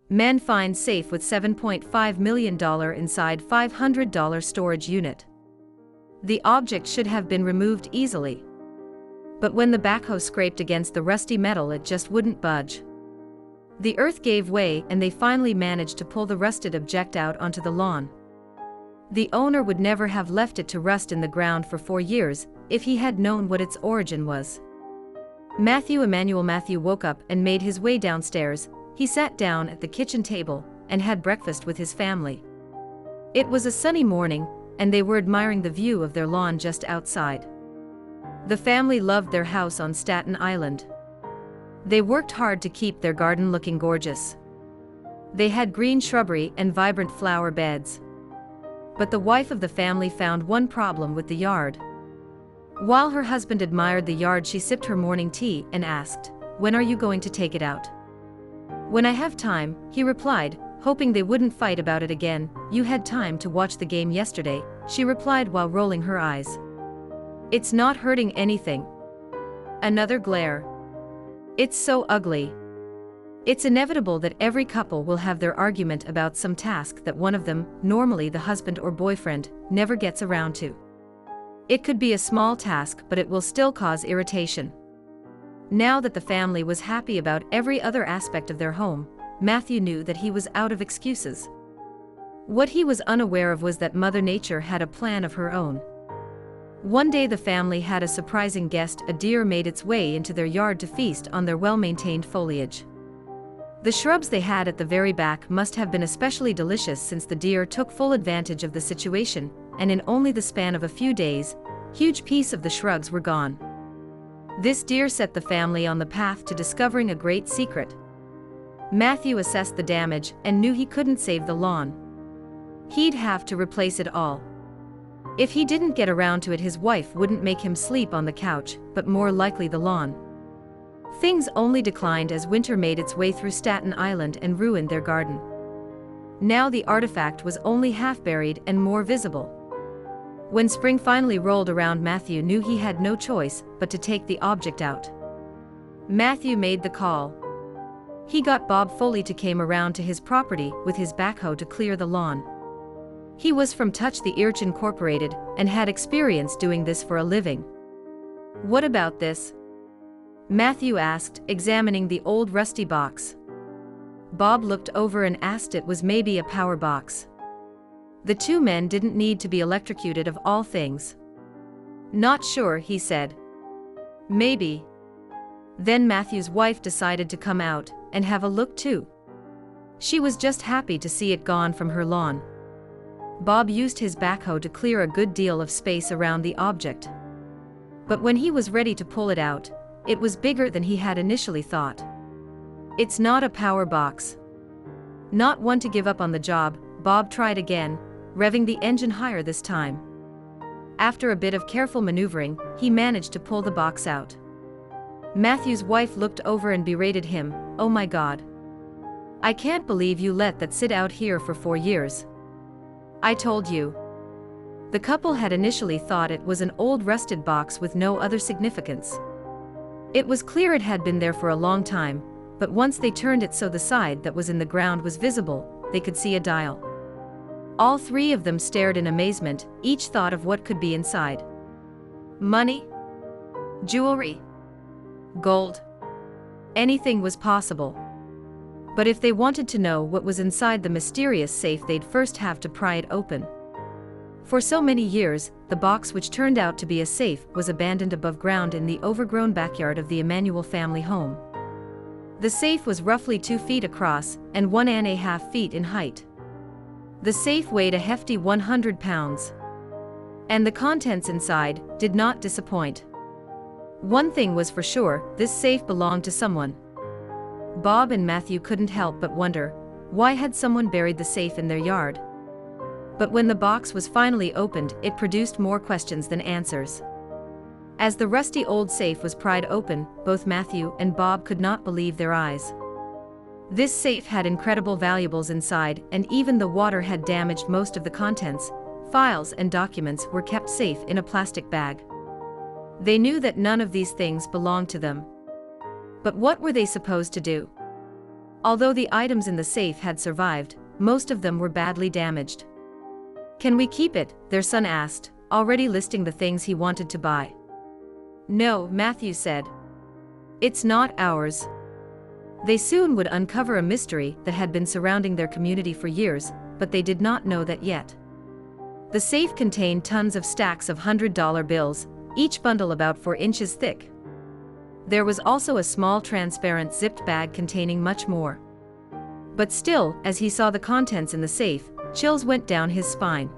Men find safe with $7.5 million inside $500 storage unit. The object should have been removed easily. But when the backhoe scraped against the rusty metal, it just wouldn't budge. The earth gave way and they finally managed to pull the rusted object out onto the lawn. The owner would never have left it to rust in the ground for 4 years if he had known what its origin was. Matthew woke up and made his way downstairs. He sat down at the kitchen table and had breakfast with his family. It was a sunny morning, and they were admiring the view of their lawn just outside. The family loved their house on Staten Island. They worked hard to keep their garden looking gorgeous. They had green shrubbery and vibrant flower beds. But the wife of the family found one problem with the yard. While her husband admired the yard, she sipped her morning tea and asked, "When are you going to take it out?" "When I have time," he replied, hoping they wouldn't fight about it again. "You had time to watch the game yesterday," she replied while rolling her eyes. "It's not hurting anything." Another glare. "It's so ugly." It's inevitable that every couple will have their argument about some task that one of them, normally the husband or boyfriend, never gets around to. It could be a small task, but it will still cause irritation. Now that the family was happy about every other aspect of their home, Matthew knew that he was out of excuses. What he was unaware of was that Mother Nature had a plan of her own. One day the family had a surprising guest. A deer made its way into their yard to feast on their well-maintained foliage. The shrubs they had at the very back must have been especially delicious, since the deer took full advantage of the situation, and in only the span of a few days, huge pieces of the shrubs were gone. This deer set the family on the path to discovering a great secret. Matthew assessed the damage and knew he couldn't save the lawn. He'd have to replace it all. If he didn't get around to it, his wife wouldn't make him sleep on the couch, but more likely the lawn. Things only declined as winter made its way through Staten Island and ruined their garden. Now the artifact was only half buried and more visible. When spring finally rolled around, Matthew knew he had no choice but to take the object out. Matthew made the call. He got Bob Foley to come around to his property with his backhoe to clear the lawn. He was from Touch the Earth Incorporated and had experience doing this for a living. "What about this?" Matthew asked, examining the old rusty box. Bob looked over and asked. It was maybe a power box. The two men didn't need to be electrocuted, of all things. "Not sure," he said. "Maybe." Then Matthew's wife decided to come out and have a look too. She was just happy to see it gone from her lawn. Bob used his backhoe to clear a good deal of space around the object. But when he was ready to pull it out, it was bigger than he had initially thought. "It's not a power box." Not one to give up on the job, Bob tried again, revving the engine higher this time. After a bit of careful maneuvering, he managed to pull the box out. Matthew's wife looked over and berated him. "Oh my God. I can't believe you let that sit out here for 4 years. I told you." The couple had initially thought it was an old rusted box with no other significance. It was clear it had been there for a long time, but once they turned it so the side that was in the ground was visible, they could see a dial. All three of them stared in amazement, each thought of what could be inside. Money? Jewelry? Gold? Anything was possible. But if they wanted to know what was inside the mysterious safe, they'd first have to pry it open. For so many years, the box, which turned out to be a safe, was abandoned above ground in the overgrown backyard of the Emanuel family home. The safe was roughly 2 feet across and 1.5 feet in height. The safe weighed a hefty 100 pounds. And the contents inside did not disappoint. One thing was for sure, this safe belonged to someone. Bob and Matthew couldn't help but wonder, why had someone buried the safe in their yard? But when the box was finally opened, it produced more questions than answers. As the rusty old safe was pried open, both Matthew and Bob could not believe their eyes. This safe had incredible valuables inside, and even though water had damaged most of the contents, files and documents were kept safe in a plastic bag. They knew that none of these things belonged to them. But what were they supposed to do? Although the items in the safe had survived, most of them were badly damaged. "Can we keep it?" their son asked, already listing the things he wanted to buy. "No," Matthew said. "It's not ours." They soon would uncover a mystery that had been surrounding their community for years, but they did not know that yet. The safe contained tons of stacks of $100 bills, each bundle about 4 inches thick. There was also a small transparent zipped bag containing much more. But still, as he saw the contents in the safe, chills went down his spine.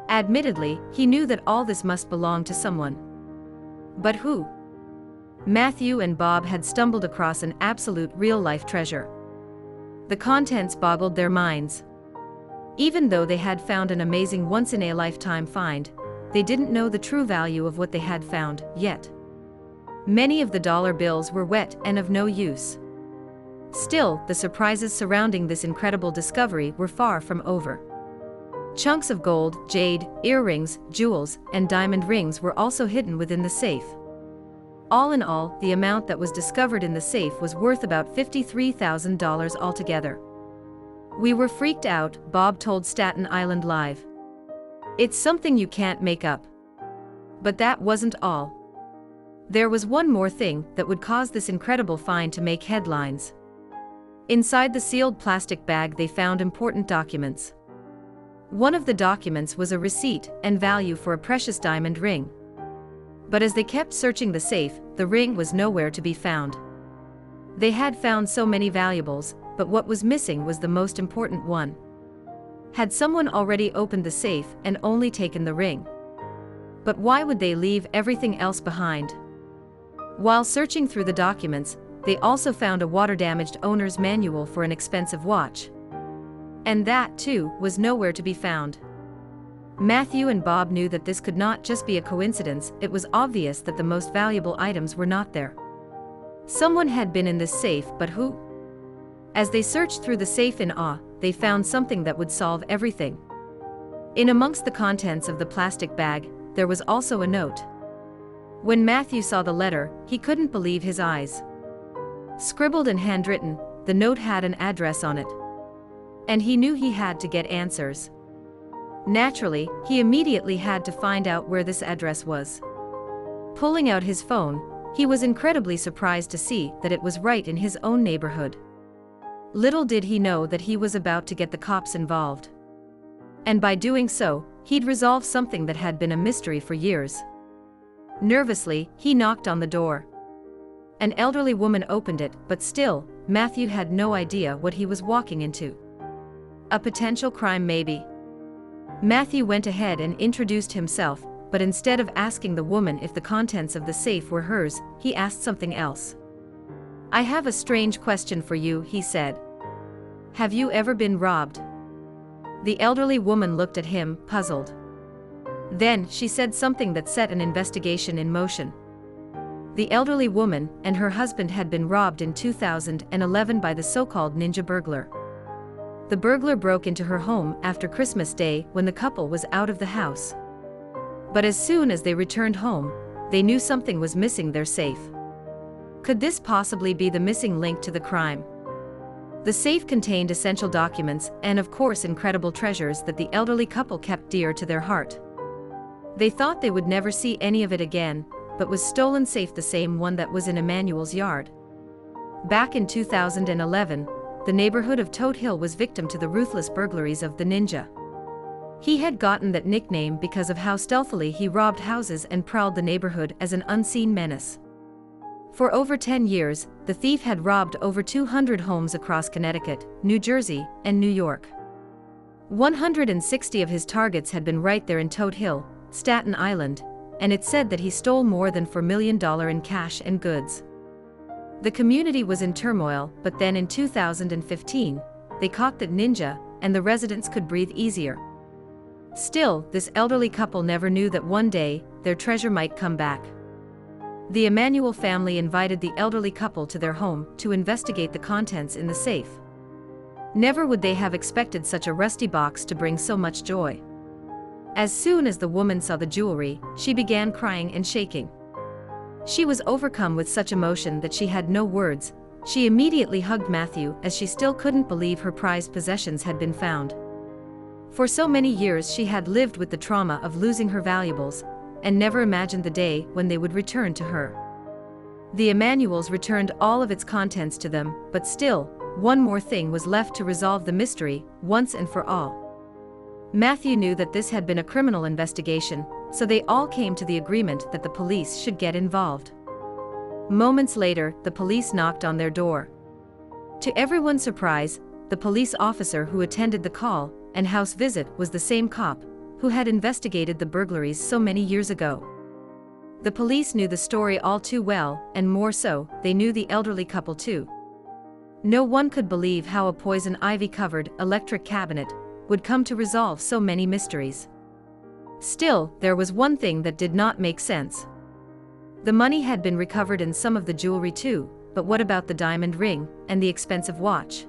Admittedly, he knew that all this must belong to someone. But who? Matthew and Bob had stumbled across an absolute real-life treasure. The contents boggled their minds. Even though they had found an amazing once-in-a-lifetime find, they didn't know the true value of what they had found, yet. Many of the dollar bills were wet and of no use. Still, the surprises surrounding this incredible discovery were far from over. Chunks of gold, jade, earrings, jewels, and diamond rings were also hidden within the safe. All in all, the amount that was discovered in the safe was worth about $53,000 altogether. "We were freaked out," Bob told Staten Island Live. "It's something you can't make up." But that wasn't all. There was one more thing that would cause this incredible find to make headlines. Inside the sealed plastic bag they found important documents. One of the documents was a receipt and value for a precious diamond ring. But as they kept searching the safe, the ring was nowhere to be found. They had found so many valuables, but what was missing was the most important one. Had someone already opened the safe and only taken the ring? But why would they leave everything else behind? While searching through the documents, they also found a water-damaged owner's manual for an expensive watch. And that, too, was nowhere to be found. Matthew and Bob knew that this could not just be a coincidence. It was obvious that the most valuable items were not there. Someone had been in this safe, but who? As they searched through the safe in awe, they found something that would solve everything. In amongst the contents of the plastic bag, there was also a note. When Matthew saw the letter, he couldn't believe his eyes. Scribbled and handwritten, the note had an address on it. And he knew he had to get answers. Naturally, he immediately had to find out where this address was. Pulling out his phone, he was incredibly surprised to see that it was right in his own neighborhood. Little did he know that he was about to get the cops involved. And by doing so, he'd resolve something that had been a mystery for years. Nervously, he knocked on the door. An elderly woman opened it, but still, Matthew had no idea what he was walking into. A potential crime, maybe. Matthew went ahead and introduced himself, but instead of asking the woman if the contents of the safe were hers, he asked something else. "I have a strange question for you," he said. "Have you ever been robbed?" The elderly woman looked at him, puzzled. Then, she said something that set an investigation in motion. The elderly woman and her husband had been robbed in 2011 by the so-called ninja burglar. The burglar broke into her home after Christmas Day when the couple was out of the house. But as soon as they returned home, they knew something was missing their safe. Could this possibly be the missing link to the crime? The safe contained essential documents and, of course, incredible treasures that the elderly couple kept dear to their heart. They thought they would never see any of it again, but was stolen safe the same one that was in Emmanuel's yard? Back in 2011, the neighborhood of Toad Hill was victim to the ruthless burglaries of the Ninja. He had gotten that nickname because of how stealthily he robbed houses and prowled the neighborhood as an unseen menace. For over 10 years, the thief had robbed over 200 homes across Connecticut, New Jersey, and New York. 160 of his targets had been right there in Toad Hill, Staten Island, and it said that he stole more than $4 million in cash and goods. The community was in turmoil, but then in 2015, they caught the ninja, and the residents could breathe easier. Still, this elderly couple never knew that one day, their treasure might come back. The Emanuel family invited the elderly couple to their home to investigate the contents in the safe. Never would they have expected such a rusty box to bring so much joy. As soon as the woman saw the jewelry, she began crying and shaking. She was overcome with such emotion that she had no words, She immediately hugged Matthew as she still couldn't believe her prized possessions had been found. For so many years she had lived with the trauma of losing her valuables, and never imagined the day when they would return to her. The Emanuels returned all of its contents to them, but still, one more thing was left to resolve the mystery, once and for all. Matthew knew that this had been a criminal investigation, so they all came to the agreement that the police should get involved. Moments later, the police knocked on their door. To everyone's surprise, the police officer who attended the call and house visit was the same cop who had investigated the burglaries so many years ago. The police knew the story all too well, and more so, they knew the elderly couple too. No one could believe how a poison ivy-covered electric cabinet would come to resolve so many mysteries. Still, there was one thing that did not make sense. The money had been recovered and some of the jewelry too, but what about the diamond ring and the expensive watch?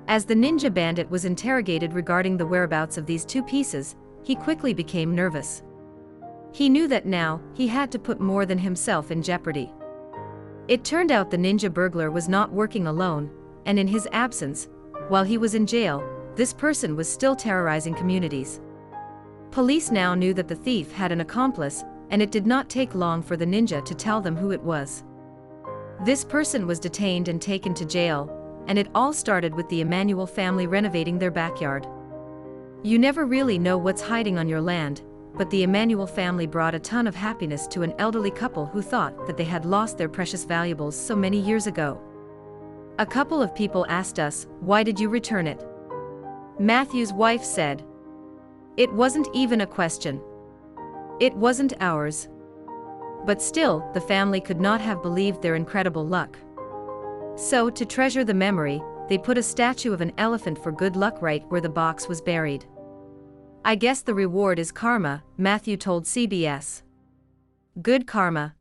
As the ninja bandit was interrogated regarding the whereabouts of these two pieces, he quickly became nervous. He knew that now, he had to put more than himself in jeopardy. It turned out the ninja burglar was not working alone, and in his absence, while he was in jail, this person was still terrorizing communities. Police now knew that the thief had an accomplice, and it did not take long for the ninja to tell them who it was. This person was detained and taken to jail, and it all started with the Emanuel family renovating their backyard. You never really know what's hiding on your land, but the Emanuel family brought a ton of happiness to an elderly couple who thought that they had lost their precious valuables so many years ago. A couple of people asked us, "Why did you return it?" Matthew's wife said, "It wasn't even a question. It wasn't ours." But still, the family could not have believed their incredible luck. So, to treasure the memory, they put a statue of an elephant for good luck right where the box was buried. "I guess the reward is karma," Matthew told CBS. "Good karma,